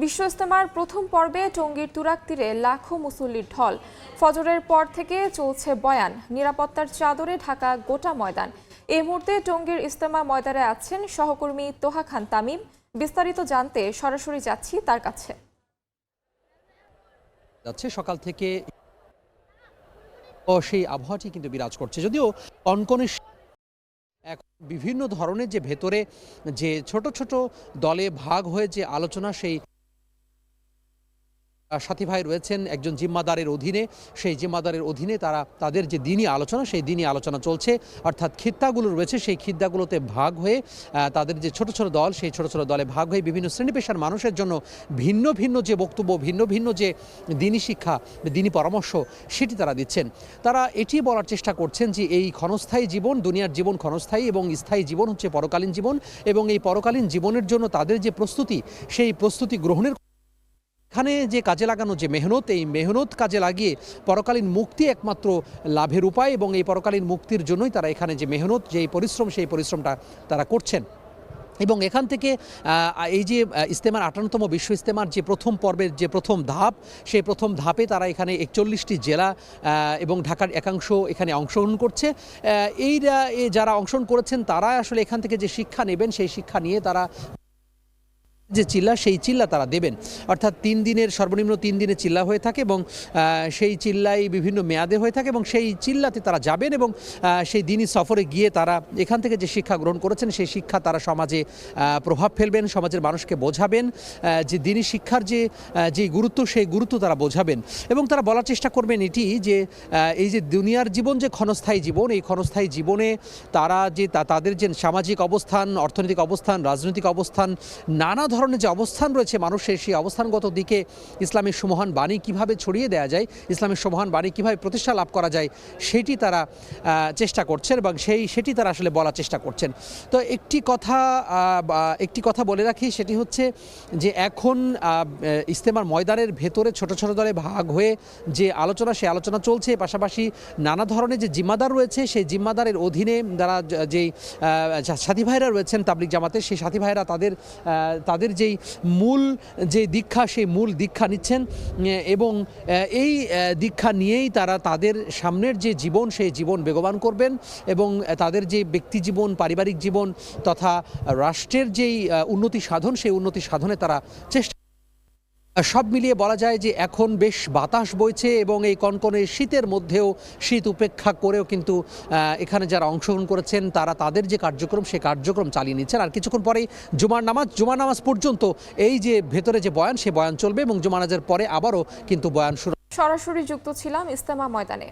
বিশ্ব ইজতেমার প্রথম পর্বে টঙ্গীর তুরাগ তীরে লাখো মুসল্লির ঢল। ফজরের পর থেকে চলছে বয়ান, নিরাপত্তার চাদরে ঢাকা গোটা ময়দান। এই মুহূর্তে টঙ্গীর ইজতেমা ময়দানে আছেন সহকর্মী তোহা খান তামিম। বিস্তারিত জানতে সরাসরি যাচ্ছি তার কাছে। সকাল থেকে সেই আবহাওয়াটি কিন্তু বিরাজ করছে, যদিও কনকনে বিভিন্ন ধরনের যে ভেতরে যে ছোট ছোট দলে ভাগ হয়ে যে আলোচনা, সেই সাথী ভাই রয়েছেন একজন জিম্মাদারের অধীনে। সেই জিম্মাদারের অধীনে তাদের যে দিনই আলোচনা, সেই দিনই আলোচনা চলছে। অর্থাৎ খিত্তাগুলো রয়েছে, সেই খিত্তাগুলোতে ভাগ হয়ে তাদের যে ছোট ছোট দল, সেই ছোট ছোট দলে ভাগ হয়ে বিভিন্ন শ্রেণী পেশার মানুষের জন্য ভিন্ন ভিন্ন যে বক্তব্য, ভিন্ন ভিন্ন যে দিনী শিক্ষা, দিনী পরামর্শ, সেটি তারা দিচ্ছেন। তারা এটি বলার চেষ্টা করছেন যে এই ক্ষণস্থায়ী জীবন, দুনিয়ার জীবন ক্ষণস্থায়ী এবং স্থায়ী জীবন হচ্ছে পরকালীন জীবন, এবং এই পরকালীন জীবনের জন্য তাদের যে প্রস্তুতি, সেই প্রস্তুতি গ্রহণের এখানে যে কাজে লাগানো যে মেহনত, এই মেহনত কাজে লাগিয়ে পরকালীন মুক্তি একমাত্র লাভের উপায়, এবং এই পরকালীন মুক্তির জন্যই তারা এখানে যে মেহনত, যে পরিশ্রম, সেই পরিশ্রমটা তারা করছেন। এবং এখান থেকে এই যে ইজতেমার 58তম বিশ্ব ইজতেমার যে প্রথম পর্বের যে প্রথম ধাপ, সেই প্রথম ধাপে তারা এখানে 41টি জেলা এবং ঢাকার একাংশ এখানে অংশগ্রহণ করছে। যারা অংশগ্রহণ করেছেন তারা আসলে এখান থেকে যে শিক্ষা নেবেন, সেই শিক্ষা নিয়ে তারা যে চিল্লা, সেই চিল্লা তারা দেবেন। অর্থাৎ 3 দিনের, সর্বনিম্ন 3 দিনের চিল্লা হয়ে থাকে, এবং সেই চিল্লাই বিভিন্ন মেয়াদে হয়ে থাকে, এবং সেই চিল্লাতে তারা যাবেন এবং সেই দিনই সফরে গিয়ে তারা এখান থেকে যে শিক্ষা গ্রহণ করেছেন, সেই শিক্ষা তারা সমাজে প্রভাব ফেলবেন, সমাজের মানুষকে বোঝাবেন যে দিনী শিক্ষার যে গুরুত্ব, সেই গুরুত্ব তারা বোঝাবেন। এবং তারা বলার চেষ্টা করবেন এটি যে এই যে দুনিয়ার জীবন যে ক্ষণস্থায়ী জীবন, এই ক্ষণস্থায়ী জীবনে তারা যে তাদের যে সামাজিক অবস্থান, অর্থনৈতিক অবস্থান, রাজনৈতিক অবস্থান, নানা ধরনের যে অবস্থান রয়েছে মানুষের, সেই অবস্থানগত দিকে ইসলামের সুমহান বাণী কিভাবে ছড়িয়ে দেওয়া যায়, ইসলামের সুমহান বাণী কিভাবে প্রতিষ্ঠা লাভ করা যায়, সেটি তারা চেষ্টা করছেন, এবং সেটি তারা আসলে বলার চেষ্টা করছেন। তো একটি কথা বলে রাখি, সেটি হচ্ছে যে এখন ইজতেমার ময়দানের ভেতরে ছোট ছোট দলে ভাগ হয়ে যে আলোচনা, সেই আলোচনা চলছে। পাশাপাশি নানা ধরনের যে জিম্মাদার রয়েছে, সেই জিম্মাদারের অধীনে যারা যেই সাথী ভাইরা রয়েছেন তাবলিগ জামাতের, সেই সাথী ভাইরা তাদের যেই মূল যে দীক্ষা, সেই মূল দীক্ষা নিচ্ছেন, এবং এই দীক্ষা নিয়েই তারা তাদের সামনের যে জীবন, সেই জীবন বেগবান করবেন, এবং তাদের যে ব্যক্তি জীবন, পারিবারিক জীবন তথা রাষ্ট্রের যেই উন্নতি সাধন, সেই উন্নতি সাধনে তারা চেষ্টা। সব মিলিয়ে বলা যায় যে এখন বেশ বাতাস বইছে, এবং এই কনকনে শীতের মধ্যেও, শীত উপেক্ষা করেও কিন্তু এখানে যারা অংশগ্রহণ করেছেন তারা তাদের যে কার্যক্রম, সেই কার্যক্রম চালিয়ে নিচ্ছেন। আর কিছুক্ষণ পরেই জুমার নামাজ পর্যন্ত এই যে ভেতরে যে বয়ান, সে বয়ান চলবে, এবং জুমার নামাজের পরে আবারও কিন্তু বয়ান শুরু। সরাসরি যুক্ত ছিলাম ইজতেমা ময়দানে।